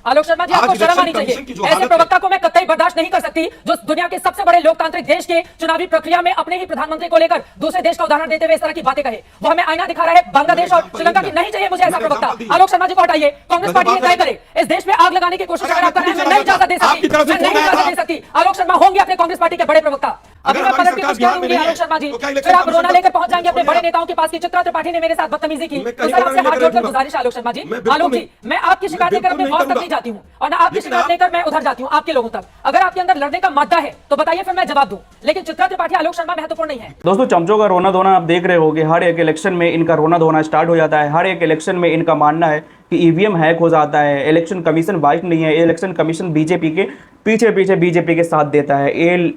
आलोक शर्मा जी, आपको शर्म आनी चाहिए। ऐसे प्रवक्ता को मैं कतई बर्दाश्त नहीं कर सकती जो दुनिया के सबसे बड़े लोकतांत्रिक देश के चुनावी प्रक्रिया में अपने ही प्रधानमंत्री को लेकर दूसरे देश का उदाहरण देते हुए इस तरह की बातें कहे। वो हमें आईना दिखा रहा है बांग्लादेश और श्रीलंका की। नहीं चाहिए मुझे ऐसा प्रवक्ता। आलोक शर्मा जी को हटाइए, कांग्रेस पार्टी ये तय करे। इस देश में आग लगाने की कोशिश अगर आप कर रहे हैं, मैं नहीं इजाजत दे सकती। आलोक शर्मा होंगे अपने कांग्रेस पार्टी के बड़े प्रवक्ता। अभी मैं पलट के कुछ कह दूंगी आलोक शर्मा जी, फिर आप रोना लेकर पहुंच जाएंगे अपने बड़े नेताओं के पास कि चित्रा त्रिपाठी ने मेरे साथ बदतमीजी की। तो सर आपसे हाथ जोड़कर गुजारिश आलोक शर्मा जी, आलोक जी, मैं आपकी शिकायत लेकर अपने बॉस तक नहीं जाती हूँ और ना आपकी शिकायत लेकर मैं उधर जाती हूँ आपके लोगों तक। अगर आपके अंदर लड़ने का मादा है तो बताइए, फिर मैं जवाब दूं, लेकिन चित्रा त्रिपाठी आलोक शर्मा महत्वपूर्ण नहीं है। दोस्तों, चमचों का रोना धोना आप देख रहे होंगे। हर एक इलेक्शन में इनका रोना धोना स्टार्ट हो जाता है। हर एक इलेक्शन में इनका मानना है कि ईवीएम हैक हो जाता है, इलेक्शन कमीशन वाइट नहीं है, इलेक्शन कमीशन बीजेपी के पीछे बीजेपी के साथ देता है। ये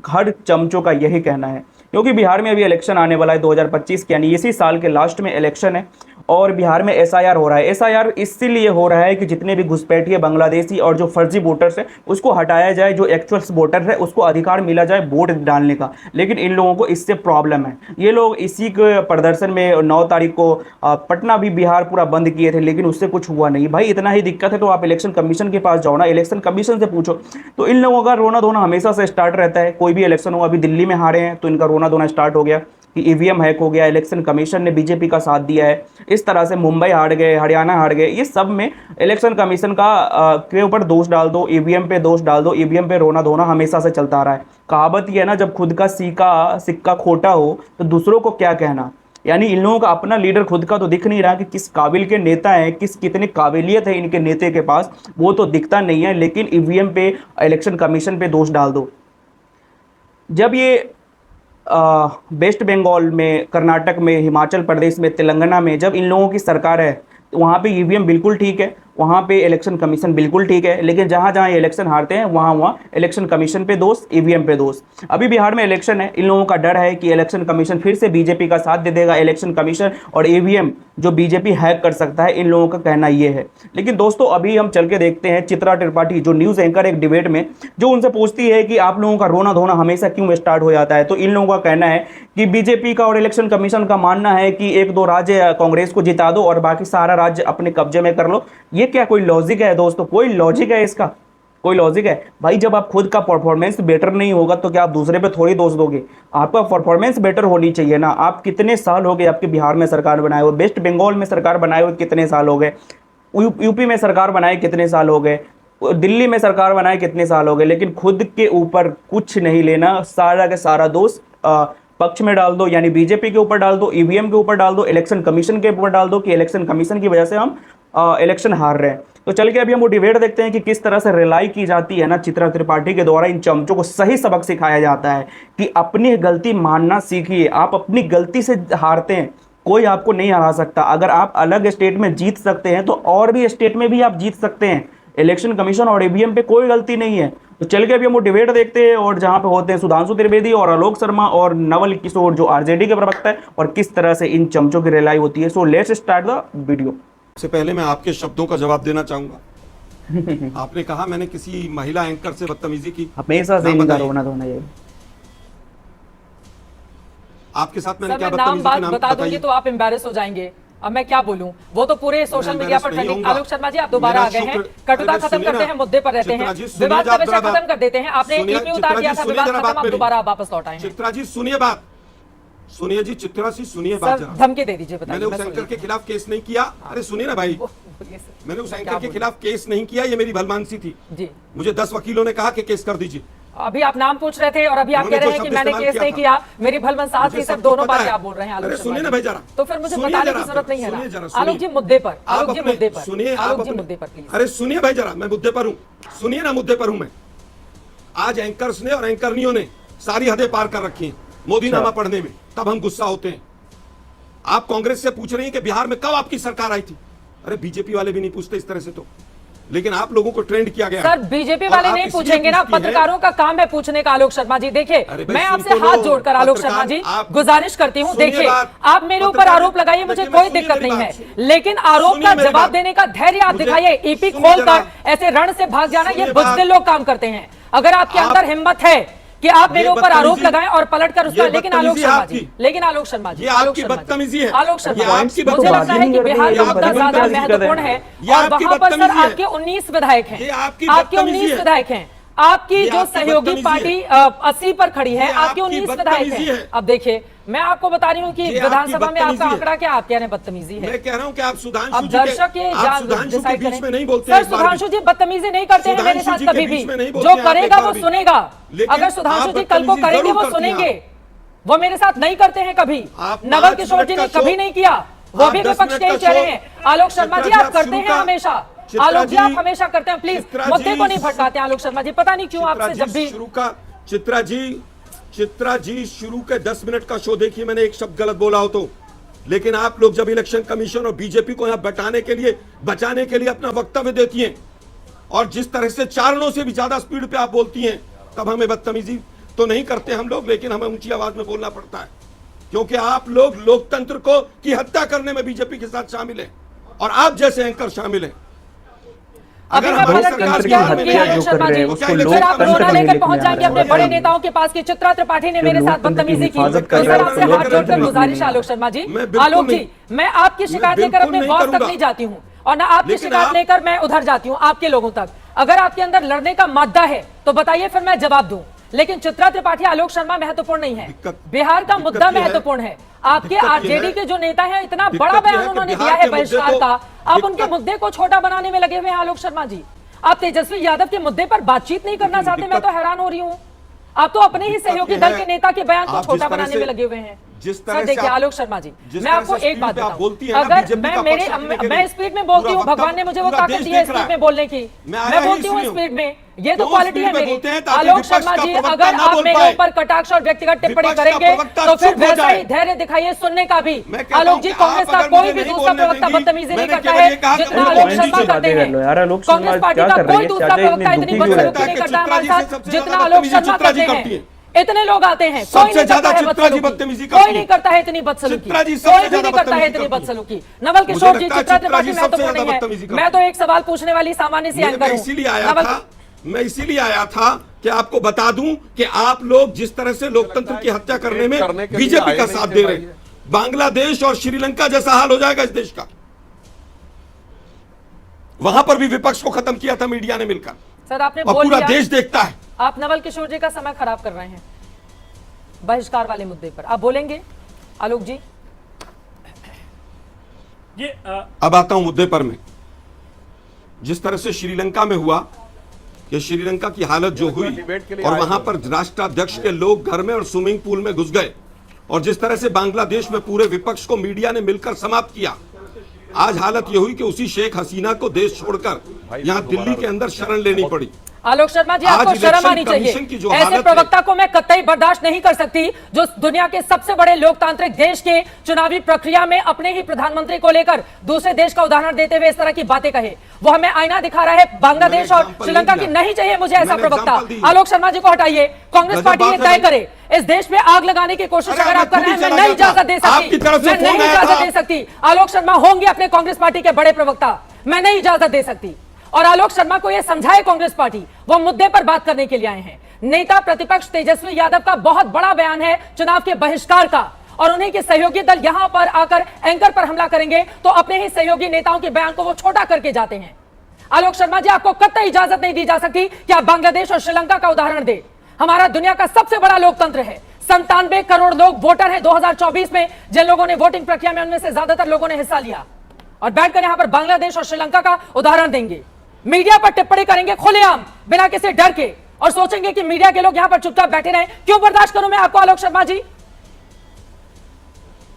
हर चमचों का यही कहना है, क्योंकि बिहार में अभी इलेक्शन आने वाला है 2025 के, यानी इसी साल के लास्ट में इलेक्शन है और बिहार में एसआईआर हो रहा है। एसआईआर इसीलिए हो रहा है कि जितने भी घुसपैठिए बांग्लादेशी और जो फर्जी वोटर्स है उसको हटाया जाए, जो एक्चुअल वोटर है उसको अधिकार मिला जाए वोट डालने का। लेकिन इन लोगों को इससे प्रॉब्लम है। ये लोग इसी के प्रदर्शन में 9 तारीख को पटना भी बिहार पूरा बंद किए थे, लेकिन उससे कुछ हुआ नहीं। भाई इतना ही दिक्कत है तो आप इलेक्शन कमीशन के पास जाओ ना, इलेक्शन कमीशन से पूछो। तो इन लोगों का रोना धोना हमेशा से स्टार्ट रहता है। कोई भी इलेक्शन हो, अभी दिल्ली में हारे हैं तो इनका रोना धोना स्टार्ट हो गया कि ईवीएम हैक हो गया, इलेक्शन कमीशन ने बीजेपी का साथ दिया है। इस तरह से मुंबई हार गए, हरियाणा हार गए, ये सब में इलेक्शन कमीशन का के ऊपर दोष डाल दो, ईवीएम पे दोष डाल दो। ईवीएम पे रोना धोना हमेशा से चलता आ रहा है। कहावत ये है ना, जब खुद का सिक्का खोटा हो तो दूसरों को क्या कहना। यानी इन लोगों का अपना लीडर खुद का तो दिख नहीं रहा कि किस काबिल के नेता हैं, कितनी काबिलियत है इनके नेता के पास, वो तो दिखता नहीं है। लेकिन ईवीएम पे, इलेक्शन कमीशन पे दोष डाल दो। जब ये वेस्ट बंगाल में, कर्नाटक में, हिमाचल प्रदेश में, तेलंगाना में जब इन लोगों की सरकार है तो वहाँ पे ईवीएम बिल्कुल ठीक है, वहाँ पे इलेक्शन कमीशन बिल्कुल ठीक है। लेकिन जहाँ जहाँ ये इलेक्शन हारते हैं वहाँ इलेक्शन कमीशन पे दोष, ईवीएम पे दोष। अभी बिहार में इलेक्शन है, इन लोगों का डर है कि इलेक्शन कमीशन फिर से बीजेपी का साथ दे देगा। इलेक्शन कमीशन और ईवीएम जो बीजेपी हैक कर सकता है, इन लोगों का कहना ये है। लेकिन दोस्तों अभी हम चल के देखते हैं चित्रा त्रिपाठी जो न्यूज़ एंकर एक डिबेट में जो उनसे पूछती है कि आप लोगों का रोना धोना हमेशा क्यों स्टार्ट हो जाता है। तो इन लोगों का कहना है कि बीजेपी का और इलेक्शन कमीशन का मानना है कि 1-2 राज्य कांग्रेस को जिता दो और बाकी सारा राज्य अपने कब्जे में कर लो। ये क्या कोई लॉजिक है दोस्तों? कोई लॉजिक है इसका? कोई लॉजिक है? भाई जब आप खुद का परफॉर्मेंस बेटर नहीं होगा तो क्या आप दूसरे पे थोड़ी दोष दोगे? आपका परफॉर्मेंस बेटर होनी चाहिए ना। आप कितने साल हो गए आपके बिहार में सरकार बनाए हुए, वेस्ट बंगाल में सरकार बनाए हुए कितने साल हो गए, यूपी में सरकार बनाए कितने साल हो गए, दिल्ली में सरकार बनाए कितने साल हो गए, लेकिन खुद के ऊपर कुछ नहीं लेना। सारा का सारा दोष पक्ष में डाल दो, यानी बीजेपी के ऊपर डाल दो, ईवीएम के ऊपर डाल दो, इलेक्शन कमीशन के ऊपर डाल दो कि इलेक्शन कमीशन की वजह से हम इलेक्शन हार रहे हैं। तो चल के अभी हम वो डिबेट देखते हैं कि किस तरह से रिलाई की जाती है ना चित्रा त्रिपाठी के द्वारा। इन चमचों को सही सबक सिखाया जाता है कि अपनी गलती मानना सीखिए। आप अपनी गलती से हारते हैं, कोई आपको नहीं हरा सकता। अगर आप अलग स्टेट में जीत सकते हैं तो और भी स्टेट में भी आप जीत सकते हैं। इलेक्शन कमीशन और ईवीएम पे कोई गलती नहीं है। तो चल के अभी हम वो डिबेट देखते हैं और जहां पे होते हैं सुधांशु त्रिवेदी और आलोक शर्मा और नवल किशोर जो आरजेडी के प्रवक्ता है, और किस तरह से इन चमचों की रिलाई होती है। So let's start the video. से पहले मैं आपके शब्दों का जवाब देना चाहूंगा। आपने कहा मैंने किसी महिला एंकर से बदतमीजी की। हमेशा से इनका रोना धोना ये। आपके साथ मैंने सर, क्या मैं नाम बदतमीजी की? बता दूंगी तो आप एम्बैरेस हो जाएंगे। अब मैं क्या बोलूं, वो तो पूरे सोशल मीडिया पर ट्रेंडिंग। आलोक शर्मा जी आप दोबारा आ गए हैं, कटुता खत्म करते हैं, मुद्दे पर रहते हैं, विवाद का विषय खत्म कर देते हैं। आपने ईपी उतार दिया था, विवाद खत्म, आप दोबारा वापस लौट आए हैं। चित्रा जी सुनिए बात, सुनिए जी, चित्रा जी सुनिए बात जरा। धमकी दे दीजिए, बताइए। मैंने उस एंकर के खिलाफ केस नहीं किया। अरे सुनिए ना भाई, मैंने उस एंकर के खिलाफ केस नहीं किया, ये मेरी भलमानसी थी जी। मुझे 10 वकीलों ने कहा कि केस कर दीजिए। अभी आप नाम पूछ रहे थे और अभी आप कह रहे हैं कि मैंने केस नहीं किया। मेरी भलमन साथ ही सब दोनों बातें आप बोल रहे हैं आलोक शर्मा। सुनिए ना भाई जरा, तो फिर मुझे बताने की जरूरत नहीं है ना। आलोक जी मुद्दे पर, आलोक जी मुद्दे पर सुनिए, आलोक जी मुद्दे पर प्लीज। अरे सुनिए भाई जरा, मैं मुद्दे पर हूँ। सुनिए ना, मुद्दे पर हूँ मैं। आज एंकर्स ने और एंकरनियों ने सारी हदें पार कर रखी हैं मोदीनामा पढ़ने में, तब हम गुस्सा होते हैं। आप कांग्रेस से पूछ रही हैं कि बिहार में कब आपकी सरकार आई थी। अरे बीजेपी वाले भी नहीं पूछते इस तरह से तो, लेकिन आप लोगों को ट्रेंड किया गया। सर बीजेपी वाले नहीं पूछेंगे ना, पत्रकारों का काम है पूछने का। आलोक शर्मा जी देखिए, मैं आपसे हाथ जोड़कर आलोक शर्मा जी गुजारिश करती हूँ, देखिए आप मेरे ऊपर आरोप लगाइए, मुझे कोई दिक्कत नहीं है, लेकिन आरोप का जवाब देने का धैर्य आप दिखाइए। ईपी खोलकर ऐसे रण से भाग जाना, ये बुज़दिल लोग काम करते हैं। अगर आपके अंदर हिम्मत है कि आप मेरे ये ऊपर आरोप बदतमीजी- लगाएं और पलटकर उसका, ये लेकिन आलोक बदतमीजी शर्मा आपकी। जी, लेकिन आलोक शर्मा जी, ये आलोक आपकी शर्मा जी, बदतमीजी है। आलोक ये शर्मा आपकी जी, मुझे बदतमीजी लगता है कि है। बिहार ये का आपकी मुद्दा ज्यादा बदतमीजी है। महत्वपूर्ण है ये और आपकी वहां पर सर बदतमीजी है। आपके 19 विधायक हैं, ये आपकी आपके बदतमीजी 19 है। विधायक हैं, आपकी ये जो आपकी सहयोगी बदतमीजी पार्टी है। 80 पर खड़ी है, ये आपके आपकी 19 विधायक बदतमीजी हैं। है। अब देखिए, मैं आपको बता रही हूँ कि ये आपकी विधानसभा में आपका बदतमीजी है। आंकड़ा क्या, आप कह रहे हैं बदतमीजी है। मैं कह रहा हूं कि आप सुधांशु अब जी दर्शक ये आप सुधांशु के डिसाइड बीच करें। में नहीं बोलते सर हैं इस बार भी। सुधांशु जी बदतमीजी नहीं करते हैं मेरे सुधांशु साथ जी के कभी बीच भी, में नहीं बोलते जो हैं आप करेगा एक वो बार भी। सुनेगा। लेकिन अगर सुधांशु आप जी कल को बदतमीजी करेंगे जरूर वो करती हैं सुनेंगे, आप। वो मेरे साथ नहीं करते हैं कभी। आप नवल 5 किशोर मिनट जी का ने शो- कभी नहीं किया, वो आप भी 10 विपक्ष मिनट के ही का चेहरे शो- हैं। आलोक शर्मा जी चित्रा आप करते हैं शुरू का- हमेशा, चित्रा आलोक जी जी- आप हमेशा करते हैं। प्लीज चित्रा मुद्दे को जी- नहीं भटकाते हैं आलोक शर्मा जी, पता नहीं क्यों आपसे जब भी चित्रा जी शुरू के 10 मिनट का शो देखिए, मैंने एक शब्द गलत बोला हो तो, लेकिन आप लोग जब इलेक्शन कमीशन और बीजेपी को यहां बचाने के लिए अपना वक्तव्य देती हैं और जिस तरह से चारणों से भी ज्यादा स्पीड पे आप बोलती हैं, तब हमें बदतमीजी तो नहीं करते हम लोग, लेकिन हमें ऊंची आवाज में बोलना पड़ता है, क्योंकि आप लोग लोकतंत्र की हत्या करने में बीजेपी के साथ शामिल हैं और आप जैसे एंकर शामिल हैं। अभी मैं हम पलट लोकतंत्र कर की क्या हत्या बोलिए आलोक जो शर्मा कर रहे जी, हैं उसको फिर आप लोकतंत्र रोना में लेकर लेके पहुंच आ जाएंगे रहे अपने हैं। बड़े नेताओं के पास कि चित्रा त्रिपाठी ने जो मेरे साथ लोकतंत्र की बदतमीजी की। हिफाजत कर तो रहे सर हैं, आपसे उसको हाथ जोड़कर लोकतंत्र गुजारिश है में आलोक शर्मा जी, मैं बिल्कुल आलोक जी नहीं- मैं आपकी शिकायत मैं लेकर अपने बिल्कुल बॉस नहीं तक करूंगा। नहीं जाती हूँ और ना आपकी लेकिन शिकायत आप- लेकर मैं उधर जाती हूँ आपके लोगों तक। अगर आपके अंदर लड़ने का मादा है तो बताइए, फिर मैं जवाब दूं। लेकिन चित्रा त्रिपाठी आलोक शर्मा महत्वपूर्ण नहीं है, बिहार का मुद्दा दिक्कत ये है- महत्वपूर्ण है। आपके दिक्कत ये आरजेडी है- के जो नेता हैं, इतना दिक्कत बड़ा ये बयान है कि उन्होंने बिहार दिया है के मुद्दे बहिष्कार को- का, आप उनके दिक्कत- मुद्दे को छोटा बनाने में लगे हुए हैं आलोक शर्मा जी। आप तेजस्वी यादव के मुद्दे पर बातचीत नहीं करना चाहते, मैं तो हैरान हो रही हूँ। आप तो अपने ही सहयोगी दल के नेता के बयान को आप जिस छोटा तरह बनाने से- में लगे हुए हैं। जिस तरह सर से देखिए आप- आलोक शर्मा जी, जिस मैं तरह आपको से एक बात स्पीड पे आप बताऊं, बोलती हैं ना, अगर बीजेपी का मैं पक्ष रखने के मैं लिए स्पीड में बोलती पूरा हूँ, वक्त भगवान ने मुझे वो पूरा ताकत देश दी है देख रहा स्पीड है। में बोलने की, मैं आया मैं ही बोलती हूँ इसलिए हूं। स्पीड में, ये तो क्यों क्वालिटी स्पीड है में मेरी। बोलते हैं ताकि आलोक विपक्ष शर्मा का जी प्रवक्ता अगर ना आप बोल मेरे पाए। ऊपर कटाक्ष और व्यक्तिगत टिप्पणी विपक्ष का करेंगे प्रवक्ता तो फिर चुप हो वैसा जाए। ही धैर्य दिखाइए सुनने का भी। मैं कहता आलोक हूं जी कि कांग्रेस आप का अगर कोई मुझे भी नहीं दूसरा बोलने प्रवक्ता देंगी, बदतमीजी नहीं मैंने करता केवल है ये कहा कि जितना मुझे आलोक पॉइंट शर्मा दीजिए। करते बातें कर लो यार, हैं। आलोक शर्मा कांग्रेस पार्टी क्या का कर रही कोई है? दूसरा चाचा प्रवक्ता इतनी इतनी दुखी क्यों बदसलूकी रहती नहीं है? करता हमारे चित्रा जी से साथ सबसे जितना ज्यादा आलोक बदतमीजी शर्मा चित्रा जी करते करती हैं। है। इतने लोग आते हैं, कोई सबसे नहीं करता ज्यादा है चित्रा जी बदसलूकी, बदतमीजी कोई करती नहीं है। करता है इतनी बदसलूकी, चित्रा जी कोई सबसे भी ज्यादा नहीं करता है बदतमीजी इतनी करती है। बदसलूकी। नवल मुझे किशोर जी, लगता है चित्रा चित्रा त्रिपाठी जी सबसे महत्वपूर्ण ज्यादा नहीं बदतमीजी है। करती मैं तो एक सवाल पूछने वाली सामान्य सी एंकर मैं हूं। इसीलिए आया था कि आपको बता दूं कि आप लोग जिस तरह से लोकतंत्र की हत्या करने में करने के लिए बीजेपी आए का नहीं साथ थे दे भाई। रहे हैं, बांग्लादेश और श्रीलंका जैसा हाल हो जाएगा इस देश का। वहां पर भी विपक्ष को खत्म किया था मीडिया ने मिलकर, सर आपने और बोल पूरा दिया, देश देखता है। आप नवल किशोर जी का समय खराब कर रहे हैं बहिष्कार वाले मुद्दे पर। आप बोलेंगे आलोक जी? ये अब आता हूं मुद्दे पर। मैं जिस तरह से श्रीलंका में हुआ कि श्रीलंका की हालत जो हुई डिबेट के लिए और आए वहां थे। पर राष्ट्राध्यक्ष के लोग घर में और स्विमिंग पूल में घुस गए, और जिस तरह से बांग्लादेश में पूरे विपक्ष को मीडिया ने मिलकर समाप्त किया, आज हालत यह हुई कि उसी शेख हसीना को देश छोड़कर यहां दिल्ली के अंदर शरण लेनी पड़ी। आलोक शर्मा जी आज आपको शर्म इलेक्शन आनी चाहिए। कमीशन की जो ऐसे हालत है- प्रवक्ता को मैं कतई बर्दाश्त नहीं कर सकती जो दुनिया के सबसे बड़े लोकतांत्रिक देश के चुनावी प्रक्रिया में अपने ही प्रधानमंत्री को लेकर दूसरे देश का उदाहरण देते हुए इस तरह की बातें कहे। वो हमें आईना दिखा रहा है बांग्लादेश और एग्जाम्पल श्रीलंका नहीं की। दिया। नहीं चाहिए मुझे ऐसा मैंने प्रवक्ता। एग्जाम्पल दी। आलोक शर्मा जी को हटाइए। कांग्रेस गजब पार्टी ये बात है तय भाई। करे इस देश में आग लगाने की कोशिश अरे अगर आप कर रहे हैं, खुद मैं ही नहीं चला इजाजत दे गया था। आपकी सकती, तरफ से मैं नहीं फोन आया इजाजत था। दे सकती। आलोक शर्मा होंगे अपने कांग्रेस पार्टी के बड़े प्रवक्ता, मैं नहीं इजाजत दे सकती। और आलोक शर्मा को यह समझाए कांग्रेस पार्टी, वो मुद्दे पर बात करने के लिए आए हैं। नेता प्रतिपक्ष तेजस्वी यादव का बहुत बड़ा बयान है चुनाव के बहिष्कार का, और उन्हीं के सहयोगी दल यहां पर आकर एंकर पर हमला करेंगे तो अपने ही सहयोगी नेताओं के बयान को वो छोटा करके जाते हैं। आलोक शर्मा जी, आपको कतई इजाजत नहीं दी जा सकती कि आप बांग्लादेश और श्रीलंका का उदाहरण दे। हमारा दुनिया का सबसे बड़ा लोकतंत्र है, 97 करोड़ लोग वोटर हैं 2024 में, जिन लोगों ने वोटिंग प्रक्रिया में उनमें से ज्यादातर लोगों ने हिस्सा लिया, और बैठकर यहां पर बांग्लादेश और श्रीलंका का उदाहरण देंगे। मीडिया पर टिप्पणी करेंगे खुलेआम बिना किसी डर के, और सोचेंगे कि मीडिया के लोग यहां पर चुपचाप बैठे रहें। क्यों बर्दाश्त करूं मैं आपको आलोक शर्मा जी?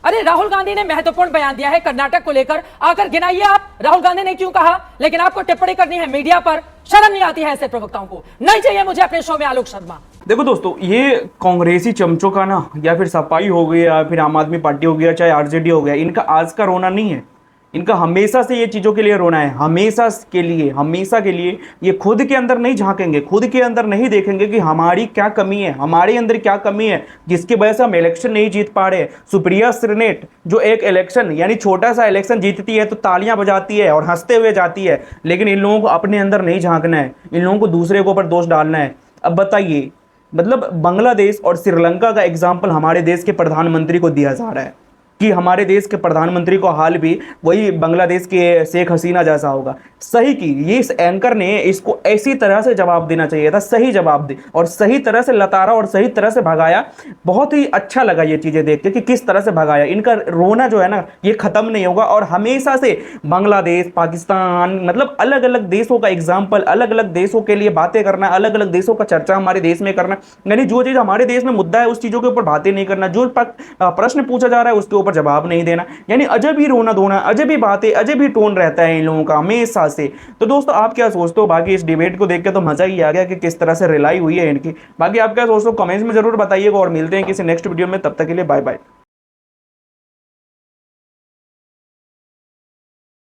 अरे राहुल गांधी ने महत्वपूर्ण बयान दिया है कर्नाटक को लेकर, आकर गिनाइए आप राहुल गांधी ने क्यों कहा, लेकिन आपको टिप्पणी करनी है मीडिया पर। शर्म नहीं आती है ऐसे प्रवक्ताओं को? नहीं चाहिए मुझे अपने शो में आलोक शर्मा। देखो दोस्तों, ये कांग्रेसी चमचों का ना, या फिर सपाई हो गई या फिर आम आदमी पार्टी हो गया, चाहे आरजेडी हो गया, इनका आज का रोना नहीं है। इनका हमेशा से ये चीज़ों के लिए रोना है, हमेशा के लिए। ये खुद के अंदर नहीं झांकेंगे, खुद के अंदर नहीं देखेंगे कि हमारी क्या कमी है, हमारे अंदर क्या कमी है जिसकी वजह से हम इलेक्शन नहीं जीत पा रहे। सुप्रिया श्रीनेट जो एक इलेक्शन यानी छोटा सा इलेक्शन जीतती है तो तालियां बजाती है और हंसते हुए जाती है, लेकिन इन लोगों को अपने अंदर नहीं झांकना है, इन लोगों को दूसरे के ऊपर दोष डालना है। अब बताइए, मतलब बांग्लादेश और श्रीलंका का एग्जाम्पल हमारे देश के प्रधानमंत्री को दिया जा रहा है कि हमारे देश के प्रधानमंत्री को हाल भी वही बांग्लादेश के शेख हसीना जैसा होगा। सही की ये इस एंकर ने इसको ऐसी तरह से जवाब देना चाहिए था, सही जवाब दे और सही तरह से लताड़ा और सही तरह से भगाया। बहुत ही अच्छा लगा ये चीजें देख के कि किस तरह से भगाया। इनका रोना जो है ना ये खत्म नहीं होगा और हमेशा से बांग्लादेश, पाकिस्तान, मतलब अलग अलग देशों का एग्जाम्पल, अलग अलग देशों के लिए बातें करना, अलग अलग देशों का चर्चा हमारे देश में करना, यानी जो चीज हमारे देश में मुद्दा है उस चीजों के ऊपर बातें नहीं करना, जो प्रश्न पूछा जा रहा है उसके ऊपर जवाब नहीं देना, यानी अजब ही रोना धोना, अजब ही बातें, अजब ही टोन रहता है इन लोगों का हमेशा से। तो दोस्तों आप क्या सोचते हो? बाकी इस डिबेट को देख के तो मजा ही आ गया कि किस तरह से रिलाई हुई है इनकी। बाकी आप क्या सोचते हो कमेंट्स में जरूर बताइएगा और मिलते हैं किसी नेक्स्ट वीडियो में, तब तक के लिए बाय बाय।